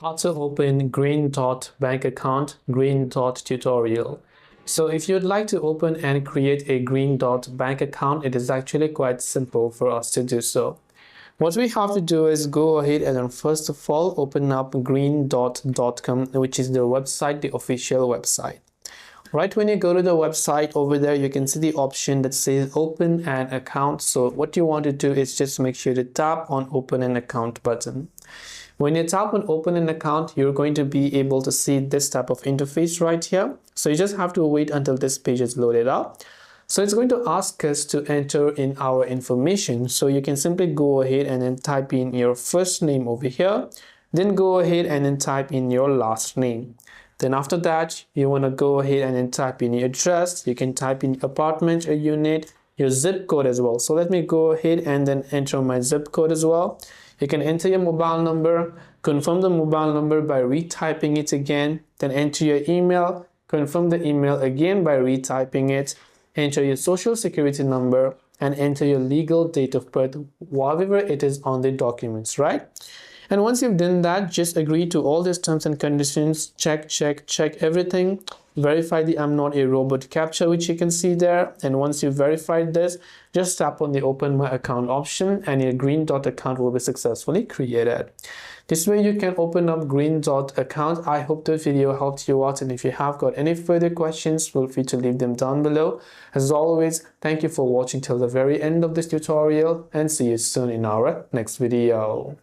How to open Green Dot bank account, Green Dot tutorial. So if you'd like to open and create a Green Dot bank account, it is actually quite simple for us to do so. What we have to do is go ahead and then first of all open up greendot.com, which is the website, the official website. Right when you go to the website, over there you can see the option that says open an account. So what you want to do is just make sure to tap on open an account button. When you tap on open an account, you're going to be able to see this type of interface right here. So you just have to wait until this page is loaded up. So it's going to ask us to enter in our information. So you can simply go ahead and then type in your first name over here. Then go ahead and then type in your last name. Then after that, you want to go ahead and then type in your address. You can type in apartment or unit, your zip code as well. So let me go ahead and then enter my zip code as well. You can enter your mobile number, confirm the mobile number by retyping it again, then enter your email, confirm the email again by retyping it, enter your social security number, and enter your legal date of birth, whatever it is on the documents, right? And once you've done that, just agree to all these terms and conditions, check everything, verify the I'm not a robot CAPTCHA, which you can see there. And once you've verified this, just tap on the open my account option and your Green Dot account will be successfully created. This way you can open up Green Dot account. I hope the video helped you out, and if you have got any further questions, feel free to leave them down below. As always, thank you for watching till the very end of this tutorial, and see you soon in our next video.